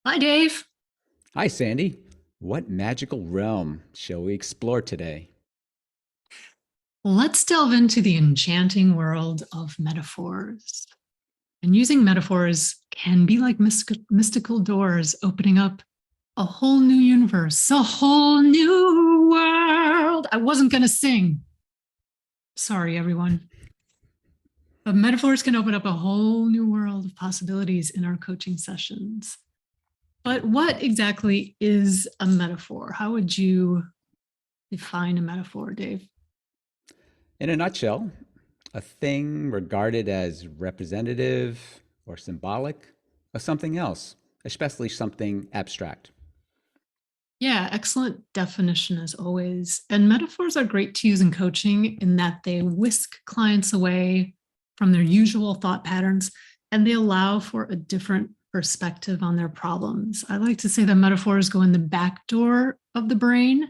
Hi, Dave. Hi, Sandy. What magical realm shall we explore today? Let's delve into the enchanting world of metaphors. And using metaphors can be like mystical doors opening up a whole new universe, a whole new world. I wasn't going to sing. Sorry, everyone. But metaphors can open up a whole new world of possibilities in our coaching sessions. But what exactly is a metaphor? How would you define a metaphor, Dave? In a nutshell, a thing regarded as representative or symbolic of something else, especially something abstract. Yeah, excellent definition as always. And metaphors are great to use in coaching in that they whisk clients away from their usual thought patterns and they allow for a different perspective on their problems. I like to say that metaphors go in the back door of the brain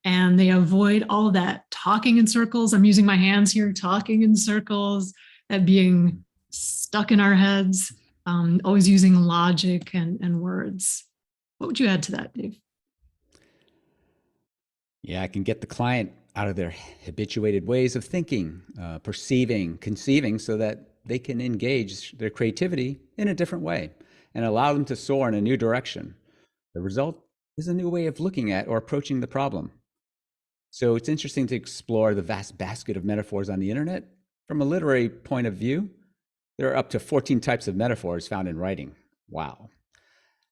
and they avoid all that talking in circles. I'm using my hands here, talking in circles, that being stuck in our heads, always using logic and words. What would you add to that, Dave? Yeah, I can get the client out of their habituated ways of thinking, perceiving, conceiving, so that they can engage their creativity in a different way and allow them to soar in a new direction. The result is a new way of looking at or approaching the problem. So it's interesting to explore the vast basket of metaphors on the internet. From a literary point of view, there are up to 14 types of metaphors found in writing. Wow.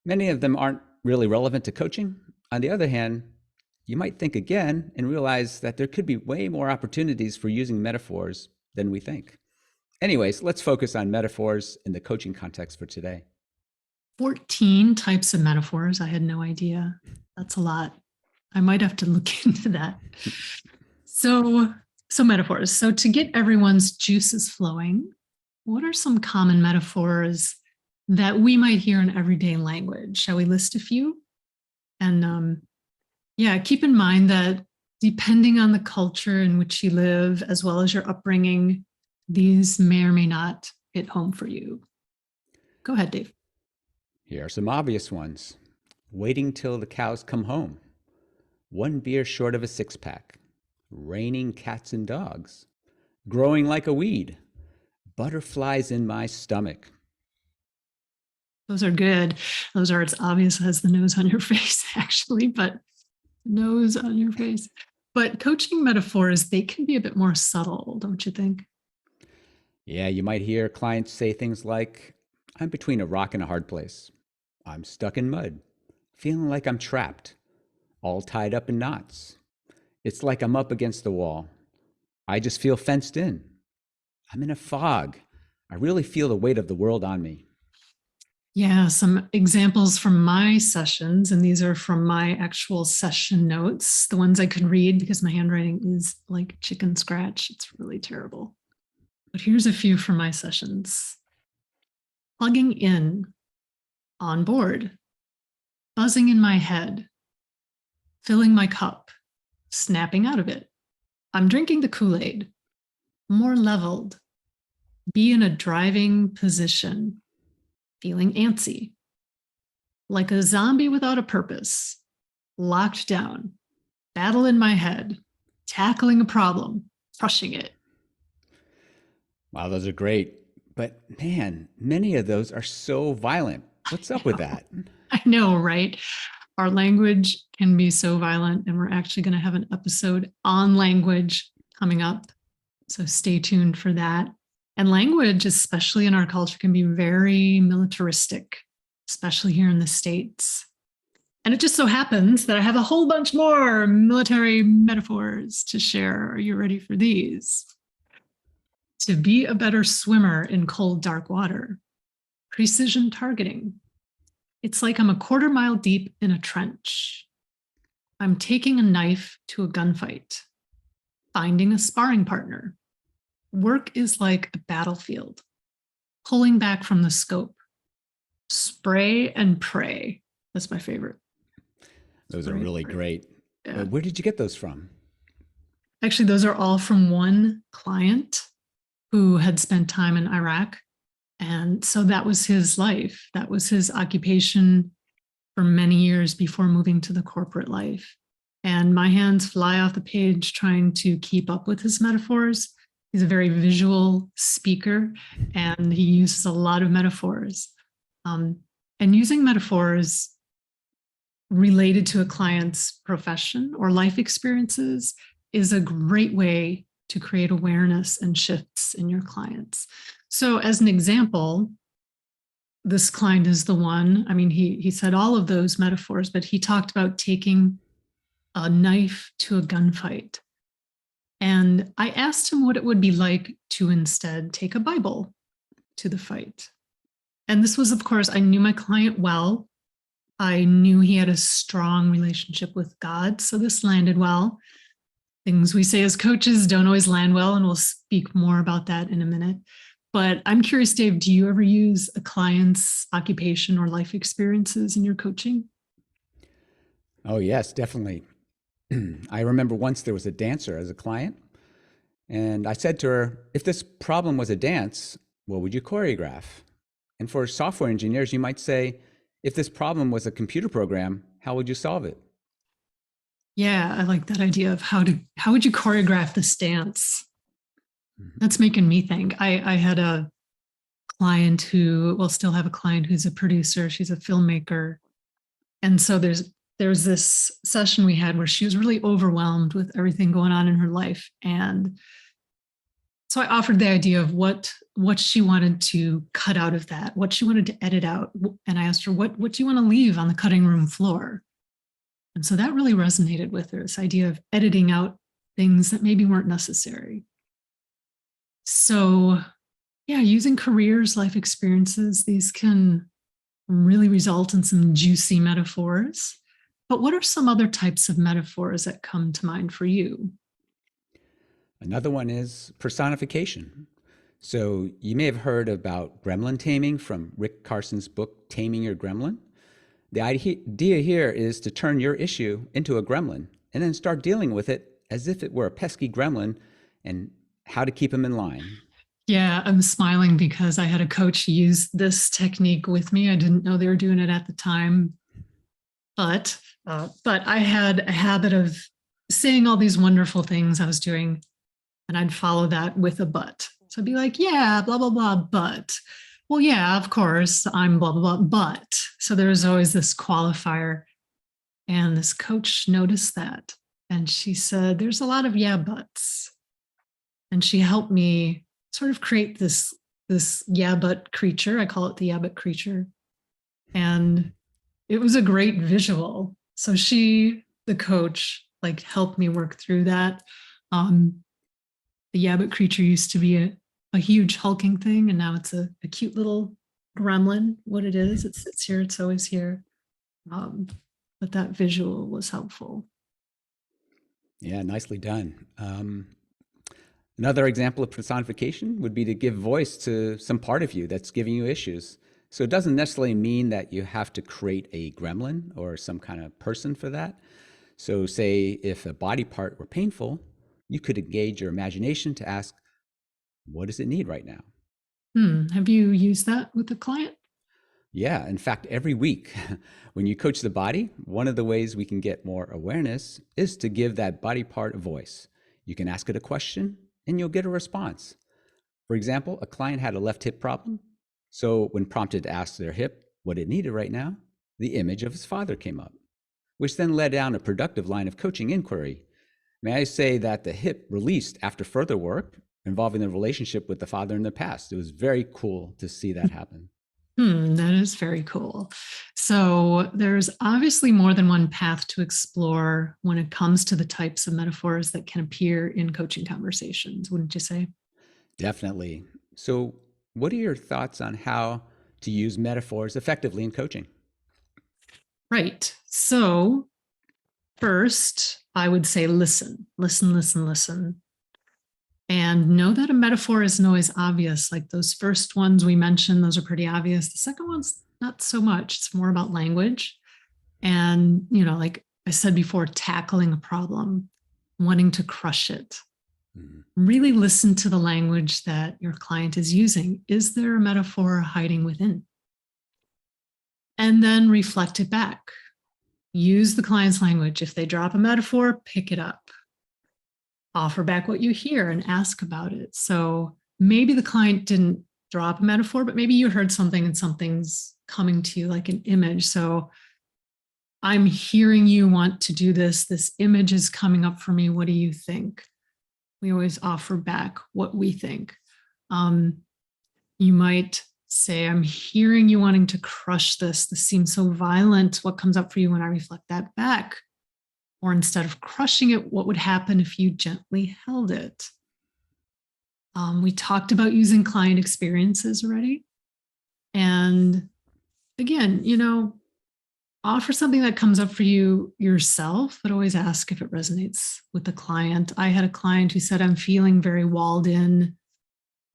Many of them aren't really relevant to coaching. On the other hand, you might think again and realize that there could be way more opportunities for using metaphors than we think. Anyways, let's focus on metaphors in the coaching context for today. 14 types of metaphors. I had no idea. That's a lot. I might have to look into that. So, so metaphors. So to get everyone's juices flowing, what are some common metaphors that we might hear in everyday language? Shall we list a few? And yeah, keep in mind that depending on the culture in which you live, as well as your upbringing, these may or may not hit home for you. Go ahead, Dave. Here are some obvious ones: waiting till the cows come home, one beer short of a six pack, raining cats and dogs, growing like a weed, butterflies in my stomach. Those are good. Those are as obvious as the nose on your face, actually, but nose on your face. But coaching metaphors, they can be a bit more subtle, don't you think? Yeah, you might hear clients say things like, I'm between a rock and a hard place. I'm stuck in mud, feeling like I'm trapped, all tied up in knots. It's like I'm up against the wall. I just feel fenced in. I'm in a fog. I really feel the weight of the world on me. Yeah, some examples from my sessions, and these are from my actual session notes, the ones I could read because my handwriting is like chicken scratch. It's really terrible. But here's a few from my sessions: plugging in, on board, buzzing in my head, filling my cup, snapping out of it. I'm drinking the Kool-Aid, more leveled, be in a driving position, feeling antsy, like a zombie without a purpose, locked down, battle in my head, tackling a problem, crushing it. Wow, those are great. But man, many of those are so violent. What's I up with know, that? I know, right? Our language can be so violent, and we're actually going to have an episode on language coming up. So stay tuned for that. And language, especially in our culture, can be very militaristic, especially here in the States. And it just so happens that I have a whole bunch more military metaphors to share. Are you ready for these? To be a better swimmer in cold, dark water, precision targeting. It's like I'm a quarter mile deep in a trench. I'm taking a knife to a gunfight, finding a sparring partner. Work is like a battlefield, pulling back from the scope. Spray and pray. That's my favorite. Those are Spray and really pray. great. Yeah. Where did you get those from? Actually, those are all from one client who had spent time in Iraq. And so that was his life. That was his occupation. for many years before moving to the corporate life. And my hands fly off the page trying to keep up with his metaphors. He's a very visual speaker and he uses a lot of metaphors. And using metaphors related to a client's profession or life experiences is a great way to create awareness and shifts in your clients. So as an example, this client is the one, I mean, he said all of those metaphors, but he talked about taking a knife to a gunfight. And I asked him what it would be like to instead take a Bible to the fight. And this was, of course, I knew my client well. I knew he had a strong relationship with God. So this landed well. Things we say as coaches don't always land well, and we'll speak more about that in a minute. But I'm curious, Dave, do you ever use a client's occupation or life experiences in your coaching? Oh, yes, definitely. I remember once there was a dancer as a client, and I said to her, if this problem was a dance, what would you choreograph? And for software engineers, you might say, if this problem was a computer program, how would you solve it? Yeah, I like that idea of how would you choreograph this dance? That's making me think. I had a client who, well, still have a client who's a producer. She's a filmmaker. And so there's this session we had where she was really overwhelmed with everything going on in her life. And so I offered the idea of what she wanted to cut out of that, what she wanted to edit out. And I asked her, what do you want to leave on the cutting room floor? And so that really resonated with her, this idea of editing out things that maybe weren't necessary. So yeah, using careers, life experiences, these can really result in some juicy metaphors. But what are some other types of metaphors that come to mind for you? Another one is personification. So you may have heard about gremlin taming from Rick Carson's book, Taming Your Gremlin. The idea here is to turn your issue into a gremlin and then start dealing with it as if it were a pesky gremlin and how to keep him in line. Yeah, I'm smiling because I had a coach use this technique with me. I didn't know they were doing it at the time, but I had a habit of saying all these wonderful things I was doing, and I'd follow that with a but. So I'd be like, yeah, blah, blah, blah, but. Well, yeah, of course, I'm blah, blah, blah, but. So there's always this qualifier. And this coach noticed that. And she said, there's a lot of yeah, buts. And she helped me sort of create this yeah, but creature. I call it the yeah, but creature. And it was a great visual. So she, the coach, like helped me work through that. The yeah, but creature used to be a huge hulking thing, and now it's a cute little gremlin. What it is, it sits here, it's always here. But that visual was helpful. Yeah, nicely done. Another example of personification would be to give voice to some part of you that's giving you issues. So it doesn't necessarily mean that you have to create a gremlin or some kind of person for that. So say if a body part were painful, you could engage your imagination to ask, what does it need right now? Have you used that with a client? Yeah, in fact, every week when you coach the body, one of the ways we can get more awareness is to give that body part a voice. You can ask it a question and you'll get a response. For example, a client had a left hip problem. So when prompted to ask their hip what it needed right now, the image of his father came up, which then led down a productive line of coaching inquiry. May I say that the hip released after further work involving the relationship with the father in the past. It was very cool to see that happen. That is very cool. So there's obviously more than one path to explore when it comes to the types of metaphors that can appear in coaching conversations, wouldn't you say? Definitely. So what are your thoughts on how to use metaphors effectively in coaching? Right. So first, I would say listen, listen, listen, listen. And know that a metaphor isn't always obvious. Like those first ones we mentioned, those are pretty obvious. The second one's not so much. It's more about language. And, like I said before, tackling a problem, wanting to crush it. Really listen to the language that your client is using. Is there a metaphor hiding within? and then reflect it back. Use the client's language. If they drop a metaphor, pick it up. Offer back what you hear and ask about it. So maybe the client didn't drop a metaphor, but maybe you heard something and something's coming to you like an image. So I'm hearing you want to do this. This image is coming up for me. What do you think? We always offer back what we think. You might say, I'm hearing you wanting to crush this. This seems so violent. What comes up for you when I reflect that back? Or instead of crushing it, what would happen if you gently held it? We talked about using client experiences already. And again, offer something that comes up for you yourself, but always ask if it resonates with the client. I had a client who said, I'm feeling very walled in.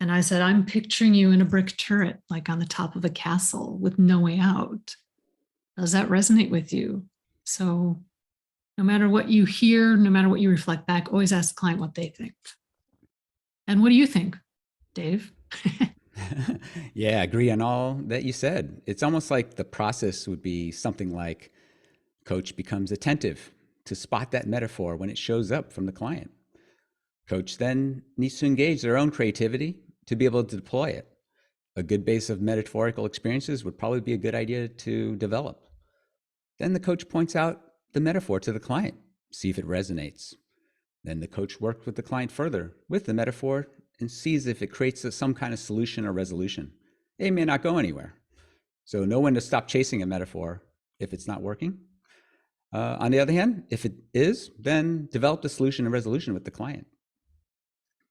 And I said, I'm picturing you in a brick turret, like on the top of a castle with no way out. Does that resonate with you? So no matter what you hear, no matter what you reflect back, always ask the client what they think. And what do you think, Dave? Yeah, I agree on all that you said. It's almost like the process would be something like coach becomes attentive to spot that metaphor when it shows up from the client. Coach then needs to engage their own creativity to be able to deploy it. A good base of metaphorical experiences would probably be a good idea to develop. Then the coach points out the metaphor to the client, see if it resonates. Then the coach works with the client further with the metaphor and sees if it creates some kind of solution or resolution. It may not go anywhere. So know when to stop chasing a metaphor if it's not working. On the other hand, if it is, then develop the solution and resolution with the client.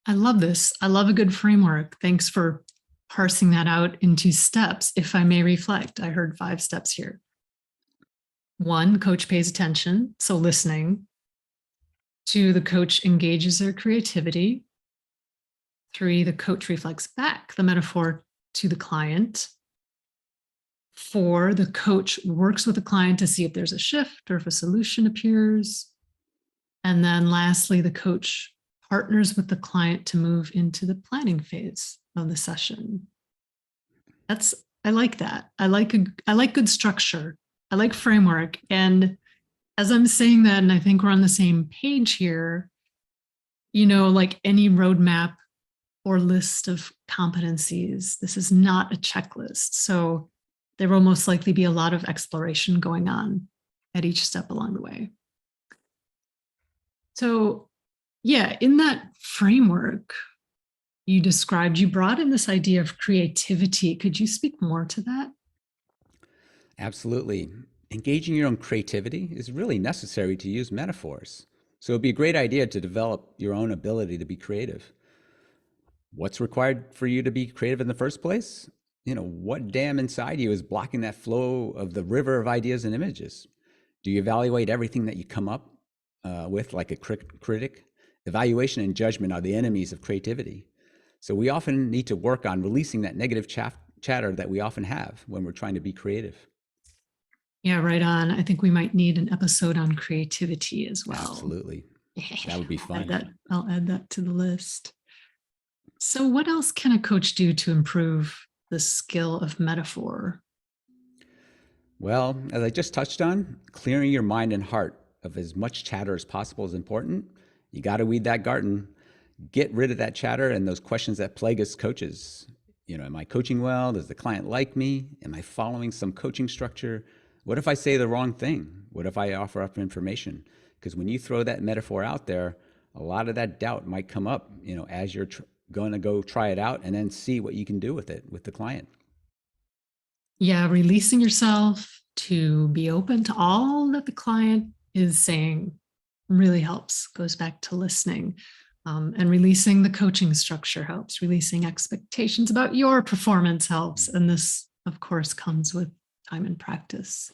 I love this. I love a good framework. Thanks for parsing that out into steps. If I may reflect, I heard 5 steps here. 1, coach pays attention, so listening. 2, the coach engages their creativity. 3, the coach reflects back the metaphor to the client. 4, the coach works with the client to see if there's a shift or if a solution appears. And then lastly, the coach partners with the client to move into the planning phase of the session. I like that. I like good structure. I like framework. And as I'm saying that, and I think we're on the same page here, like any roadmap or list of competencies, this is not a checklist. So there will most likely be a lot of exploration going on at each step along the way. So yeah, in that framework you described, you brought in this idea of creativity. Could you speak more to that? Absolutely. Engaging your own creativity is really necessary to use metaphors. So it'd be a great idea to develop your own ability to be creative. What's required for you to be creative in the first place? What dam inside you is blocking that flow of the river of ideas and images? Do you evaluate everything that you come up with like a critic? Evaluation and judgment are the enemies of creativity. So we often need to work on releasing that negative chatter that we often have when we're trying to be creative. Yeah, right on. I think we might need an episode on creativity as well. Absolutely. That would be fun. I'll add that to the list. So what else can a coach do to improve the skill of metaphor? Well, as I just touched on, clearing your mind and heart of as much chatter as possible is important. You got to weed that garden, get rid of that chatter and those questions that plague us coaches. Am I coaching well? Does the client like me? Am I following some coaching structure? What if I say the wrong thing? What if I offer up information? Because when you throw that metaphor out there, a lot of that doubt might come up, as you're going to go try it out and then see what you can do with it with the client. Yeah, releasing yourself to be open to all that the client is saying really helps. Goes back to listening. And releasing the coaching structure helps. Releasing expectations about your performance helps. And this, of course, comes with time and practice.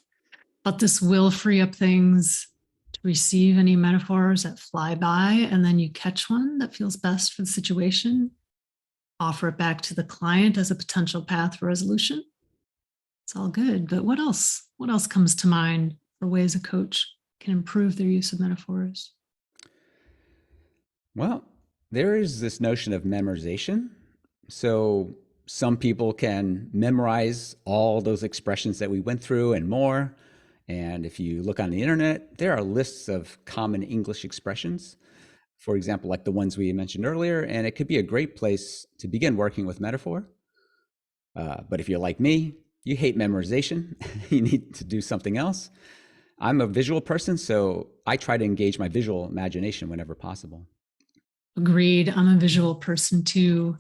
But this will free up things to receive any metaphors that fly by, and then you catch one that feels best for the situation, offer it back to the client as a potential path for resolution. It's all good. But what else? What else comes to mind for ways a coach can improve their use of metaphors? Well, there is this notion of memorization. So some people can memorize all those expressions that we went through and more. And if you look on the internet, there are lists of common English expressions, for example, like the ones we mentioned earlier, and it could be a great place to begin working with metaphor. But if you're like me, you hate memorization, you need to do something else. I'm a visual person, so I try to engage my visual imagination whenever possible. Agreed. I'm a visual person too.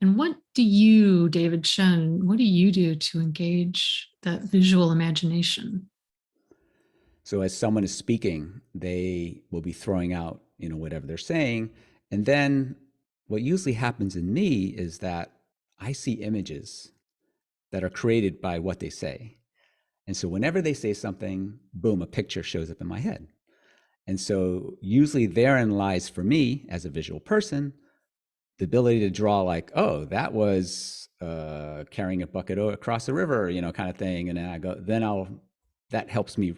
And what do you, David Shen, what do you do to engage that visual imagination? So as someone is speaking, they will be throwing out, whatever they're saying. And then what usually happens in me is that I see images that are created by what they say. And so whenever they say something, boom, a picture shows up in my head. And so usually therein lies for me as a visual person, the ability to draw like, oh, that was carrying a bucket across a river, kind of thing. And then that helps me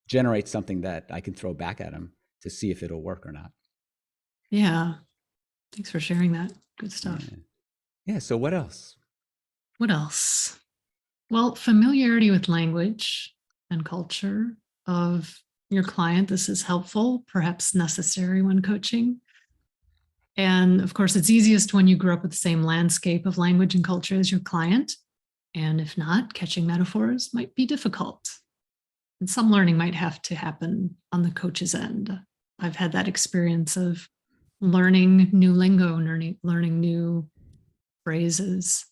generate something that I can throw back at them to see if it'll work or not. Yeah. Thanks for sharing that. Good stuff. Yeah. So what else? What else? Well, familiarity with language and culture of your client. This is helpful, perhaps necessary when coaching. And of course, it's easiest when you grew up with the same landscape of language and culture as your client. And if not, catching metaphors might be difficult. And some learning might have to happen on the coach's end. I've had that experience of learning new lingo, learning new phrases,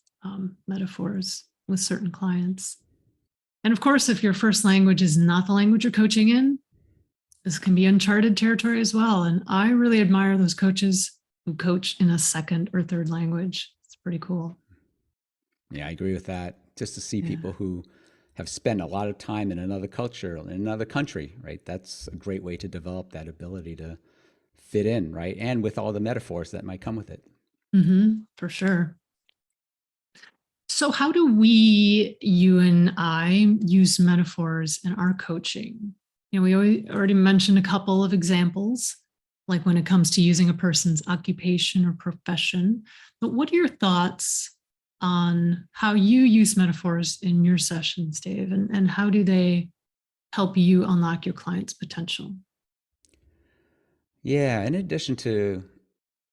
metaphors with certain clients. And of course, if your first language is not the language you're coaching in, this can be uncharted territory as well. And I really admire those coaches who coach in a second or third language. It's pretty cool. Yeah, I agree with that. Just to see people who have spent a lot of time in another culture, in another country, right? That's a great way to develop that ability to fit in, right? And with all the metaphors that might come with it. For sure. So how do we, you and I, use metaphors in our coaching? We already mentioned a couple of examples, like when it comes to using a person's occupation or profession. But what are your thoughts on how you use metaphors in your sessions, Dave, and how do they help you unlock your client's potential? Yeah, in addition to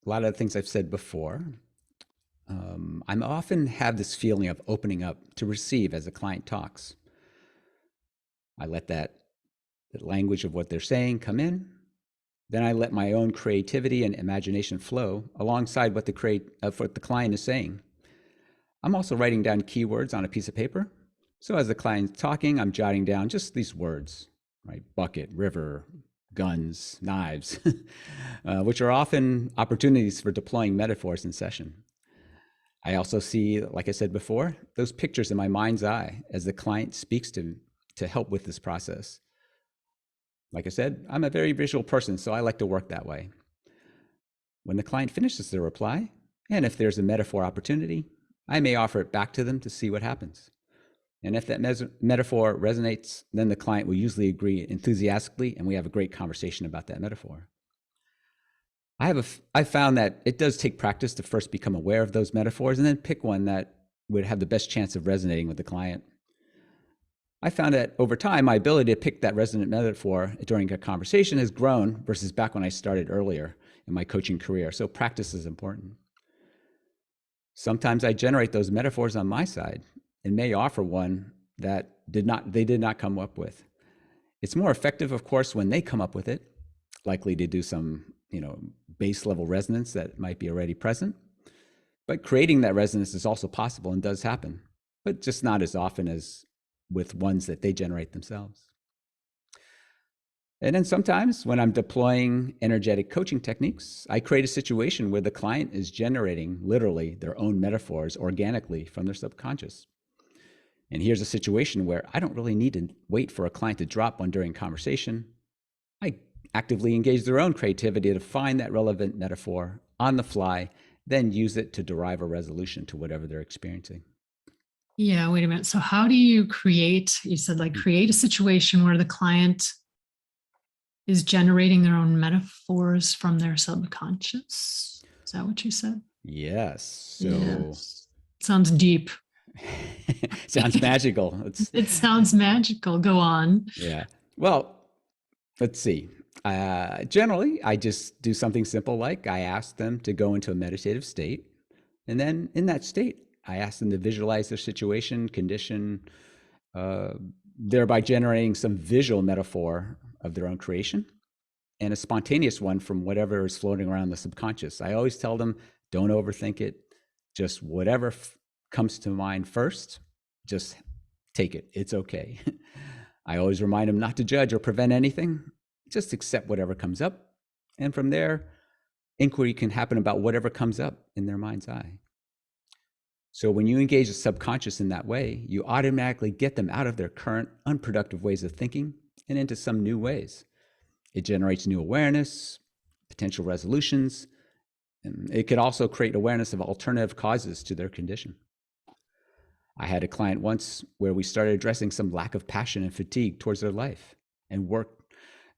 a lot of the things I've said before, I'm often have this feeling of opening up to receive as a client talks. I let that the language of what they're saying come in. Then I let my own creativity and imagination flow alongside what the client is saying. I'm also writing down keywords on a piece of paper. So as the client's talking, I'm jotting down just these words, right? Bucket, river, guns, knives, which are often opportunities for deploying metaphors in session. I also see, like I said before, those pictures in my mind's eye as the client speaks to help with this process. Like I said, I'm a very visual person, so I like to work that way. When the client finishes their reply, and if there's a metaphor opportunity, I may offer it back to them to see what happens. And if that metaphor resonates, then the client will usually agree enthusiastically, and we have a great conversation about that metaphor. I found that it does take practice to first become aware of those metaphors and then pick one that would have the best chance of resonating with the client. I found that over time, my ability to pick that resonant metaphor during a conversation has grown versus back when I started earlier in my coaching career. So practice is important. Sometimes I generate those metaphors on my side and may offer one that they did not come up with. It's more effective, of course, when they come up with it, likely to do some, base level resonance that might be already present. But creating that resonance is also possible and does happen, but just not as often as with ones that they generate themselves. And then sometimes when I'm deploying energetic coaching techniques, I create a situation where the client is generating literally their own metaphors organically from their subconscious. And here's a situation where I don't really need to wait for a client to drop one during conversation. I actively engage their own creativity to find that relevant metaphor on the fly, then use it to derive a resolution to whatever they're experiencing. Yeah, wait a minute. So how do you you said create a situation where the client is generating their own metaphors from their subconscious? Is that what you said? Yes. So Yes. Sounds deep. Sounds magical. It sounds magical. Go on. Yeah. Well, let's see. Generally, I just do something simple like I ask them to go into a meditative state. And then in that state, I ask them to visualize their situation, condition, uh, thereby generating some visual metaphor of their own creation and a spontaneous one from whatever is floating around the subconscious. I always tell them, don't overthink it. Just whatever comes to mind first, just take it. It's okay. I always remind them not to judge or prevent anything. Just accept whatever comes up. And from there, inquiry can happen about whatever comes up in their mind's eye. So when you engage the subconscious in that way, you automatically get them out of their current unproductive ways of thinking and into some new ways. It generates new awareness, potential resolutions, and it could also create awareness of alternative causes to their condition. I had a client once where we started addressing some lack of passion and fatigue towards their life and worked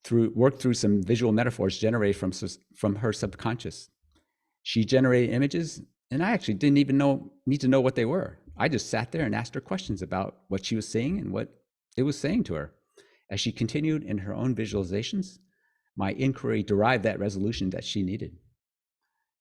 through some visual metaphors generated from her subconscious. She generated images, and I actually didn't even need to know what they were. I just sat there and asked her questions about what she was seeing and what it was saying to her. As she continued in her own visualizations, my inquiry derived that resolution that she needed.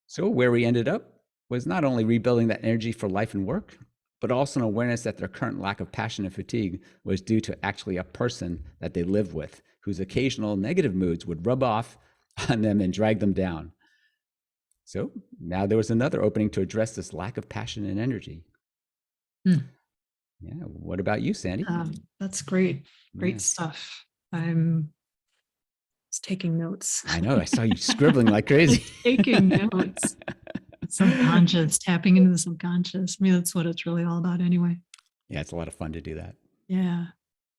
So where we ended up was not only rebuilding that energy for life and work, but also an awareness that their current lack of passion and fatigue was due to actually a person that they lived with, whose occasional negative moods would rub off on them and drag them down. So now there was another opening to address this lack of passion and energy. Yeah. What about you, Sandy? That's great. Great Yeah. stuff. I'm just taking notes. I know. I saw you scribbling like crazy. Taking notes. Subconscious, tapping into the subconscious. I mean, that's what it's really all about anyway. Yeah, it's a lot of fun to do that. Yeah.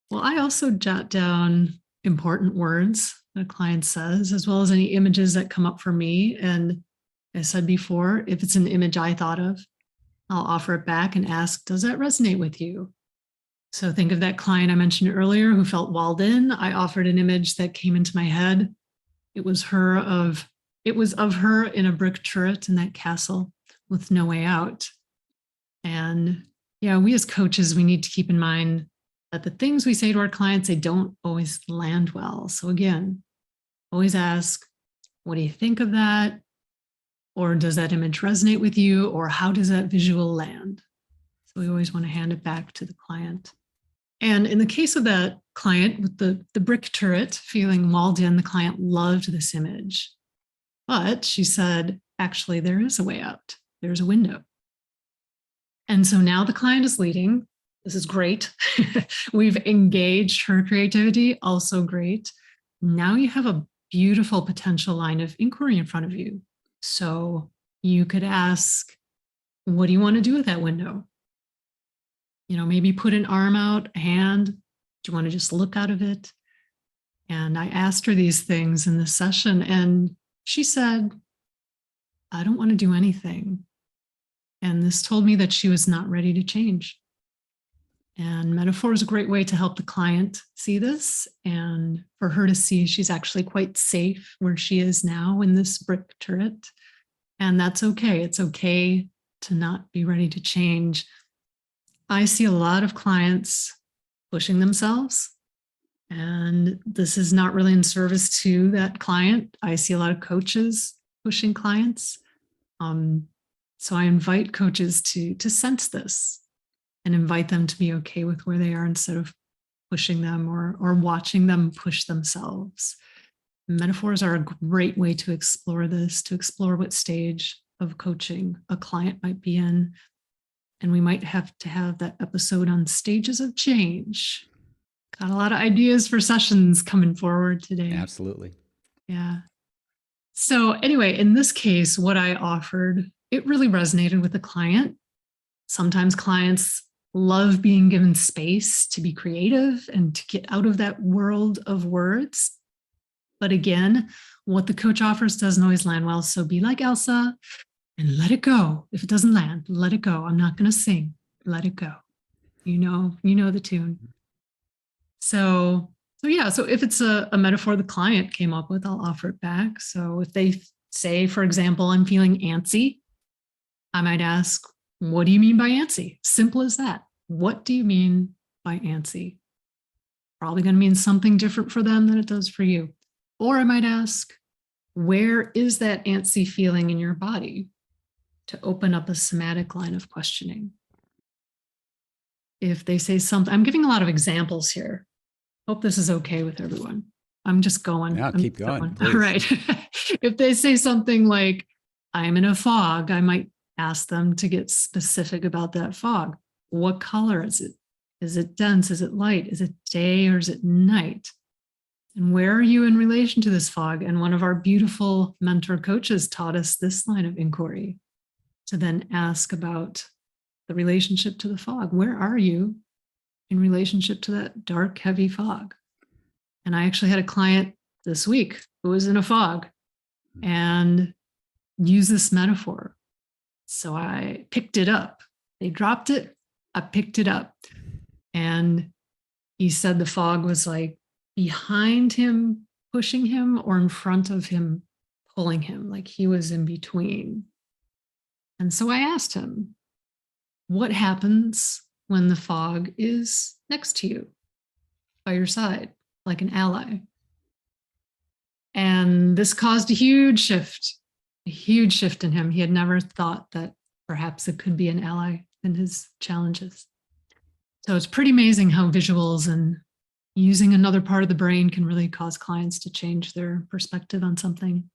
Well, I also jot down important words that a client says, as well as any images that come up for me. And as I said before, if it's an image I thought of, I'll offer it back and ask, does that resonate with you? So think of that client I mentioned earlier who felt walled in. I offered an image that came into my head. It was of her in a brick turret in that castle with no way out. And yeah, we as coaches, we need to keep in mind that the things we say to our clients, they don't always land well. So again, always ask, what do you think of that? Or does that image resonate with you? Or how does that visual land? So we always want to hand it back to the client. And in the case of that client with the brick turret feeling walled in, the client loved this image. But she said, actually, there is a way out. There's a window. And so now the client is leading. This is great. We've engaged her creativity, also great. Now you have a beautiful potential line of inquiry in front of you. So you could ask, what do you want to do with that window? You know, maybe put an arm out, a hand. Do you want to just look out of it? And I asked her these things in this session, and she said, I don't want to do anything. And this told me that she was not ready to change. And metaphor is a great way to help the client see this and for her to see she's actually quite safe where she is now in this brick turret. And that's okay. It's okay to not be ready to change. I see a lot of clients pushing themselves, and this is not really in service to that client. I see a lot of coaches pushing clients. So I invite coaches to sense this and invite them to be okay with where they are instead of pushing them or watching them push themselves. Metaphors are a great way to explore this, to explore what stage of coaching a client might be in. And we might have to have that episode on stages of change. Got a lot of ideas for sessions coming forward today. Absolutely. Yeah. So anyway, in this case, what I offered, it really resonated with the client. Sometimes clients love being given space to be creative and to get out of that world of words. But again, what the coach offers doesn't always land well. So be like Elsa and let it go. If it doesn't land, let it go. I'm not going to sing. Let it go. You know the tune. So if it's a metaphor the client came up with, I'll offer it back. So if they say, for example, I'm feeling antsy, I might ask, What do you mean by antsy? Simple as that. What do you mean by antsy? Probably going to mean something different for them than it does for you. Or I might ask, where is that antsy feeling in your body? To open up a somatic line of questioning. If they say something, I'm giving a lot of examples here. Hope this is okay with everyone. I'm just going. Yeah, I'm keep going, please. All right. If they say something like, I'm in a fog, I might ask them to get specific about that fog. What color is it? Is it dense? Is it light? Is it day or is it night? And where are you in relation to this fog? And one of our beautiful mentor coaches taught us this line of inquiry to then ask about the relationship to the fog. Where are you in relationship to that dark, heavy fog? And I actually had a client this week who was in a fog and used this metaphor. So I picked it up. They dropped it. I picked it up. And he said the fog was like behind him, pushing him, or in front of him, pulling him, like he was in between. And so I asked him, what happens when the fog is next to you, by your side, like an ally? And this caused a huge shift in him. He had never thought that perhaps it could be an ally in his challenges. So it's pretty amazing how visuals and using another part of the brain can really cause clients to change their perspective on something.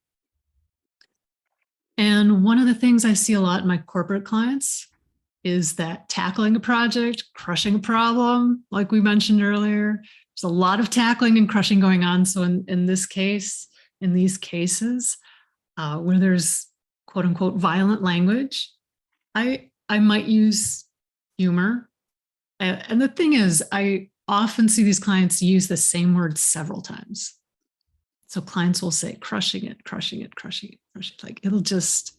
And one of the things I see a lot in my corporate clients is that tackling a project, crushing a problem, like we mentioned earlier, there's a lot of tackling and crushing going on. So in this case, in these cases, where there's quote unquote violent language, I might use humor. And the thing is, I often see these clients use the same word several times. So clients will say, crushing it, crushing it, crushing it, crushing it. Like it'll just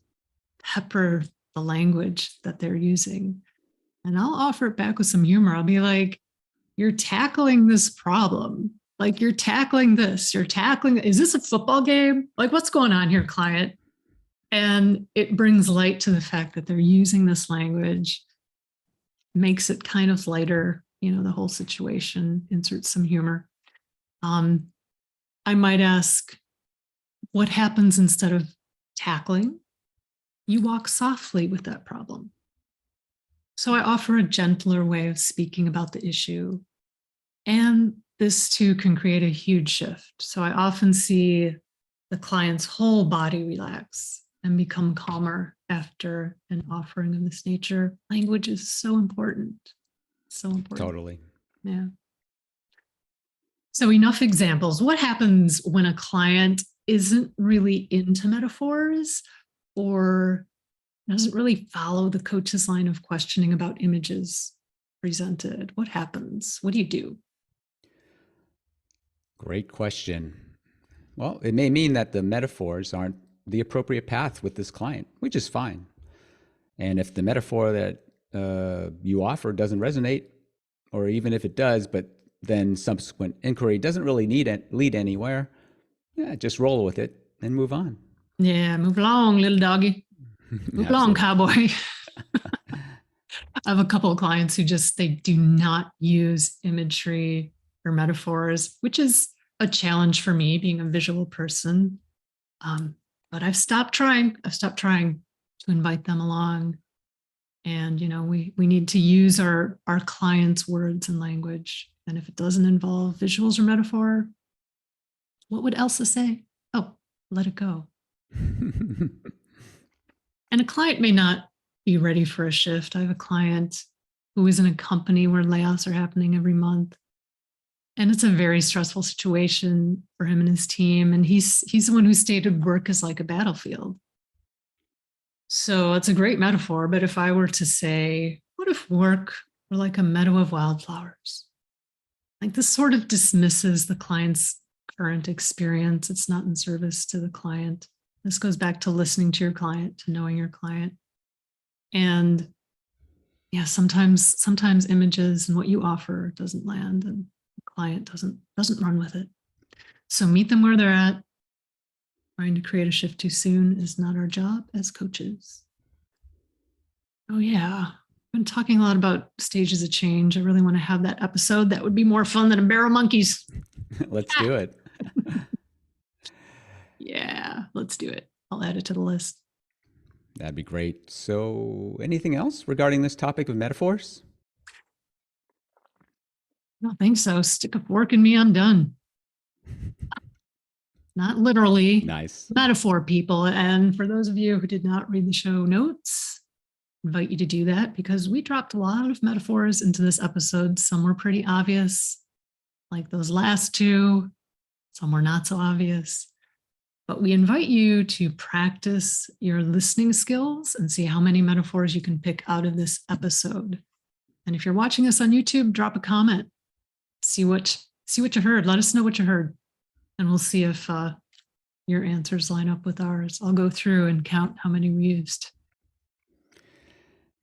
pepper the language that they're using. And I'll offer it back with some humor. I'll be like, you're tackling this problem. Like you're tackling this, is this a football game? Like what's going on here, client? And it brings light to the fact that they're using this language, makes it kind of lighter, the whole situation, insert some humor. I might ask, what happens instead of tackling? You walk softly with that problem. So I offer a gentler way of speaking about the issue. And this too can create a huge shift. So I often see the client's whole body relax and become calmer after an offering of this nature. Language is so important. So important. Totally. Yeah. So enough examples. What happens when a client isn't really into metaphors or doesn't really follow the coach's line of questioning about images presented? What happens? What do you do? Great question. Well, it may mean that the metaphors aren't the appropriate path with this client, which is fine. And if the metaphor that you offer doesn't resonate, or even if it does, but then subsequent inquiry doesn't really lead anywhere, just roll with it and move on. Yeah, move along, little doggy. Move along, cowboy. I have a couple of clients who they do not use imagery or metaphors, which is a challenge for me being a visual person. But I've stopped trying. To invite them along. And, we need to use our clients' words and language. And if it doesn't involve visuals or metaphor, what would Elsa say? Oh, let it go. And a client may not be ready for a shift. I have a client who is in a company where layoffs are happening every month. And it's a very stressful situation for him and his team. And he's the one who stated work is like a battlefield. So it's a great metaphor. But if I were to say, what if work were like a meadow of wildflowers? Like this sort of dismisses the client's current experience. It's not in service to the client. This goes back to listening to your client, to knowing your client. And yeah, sometimes images and what you offer doesn't land and the client doesn't run with it. So meet them where they're at. Trying to create a shift too soon is not our job as coaches. Oh, yeah. I've been talking a lot about stages of change. I really want to have that episode. That would be more fun than a barrel of monkeys. Let's Ah, do it. yeah, let's do it. I'll add it to the list. That'd be great. So, anything else regarding this topic of metaphors? I don't think so. Stick a fork in me. I'm done. Not literally, Nice. metaphor, people. And for those of you who did not read the show notes, I invite you to do that because we dropped a lot of metaphors into this episode. Some were pretty obvious, like those last two. Some were not so obvious. But we invite you to practice your listening skills and see how many metaphors you can pick out of this episode. And if you're watching us on YouTube, drop a comment. See what you heard. Let us know what you heard. And we'll see if your answers line up with ours. I'll go through and count how many we used.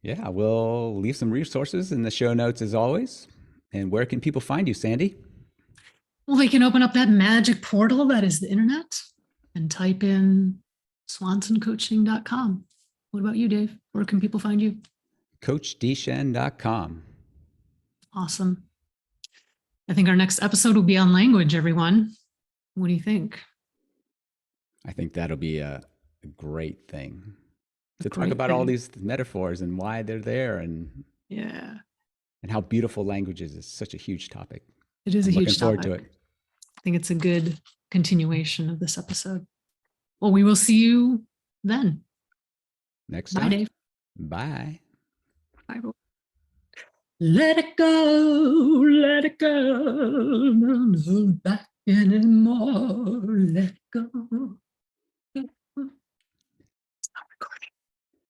Yeah, we'll leave some resources in the show notes as always. And where can people find you, Sandy? Well, they can open up that magic portal that is the internet and type in swansoncoaching.com. What about you, Dave? Where can people find you? CoachDshen.com. Awesome. I think our next episode will be on language, everyone. What do you think? I think that'll be a great thing to talk Great about all thing. these metaphors and why they're there Yeah, and how beautiful language is such a huge topic. it is I'm a huge looking forward topic. to it. I think it's a good continuation of this episode. Well, we will see you then. Next Bye, time. Dave. Bye. Bye. Let it go, let it go. Don't hold back anymore. Let it go.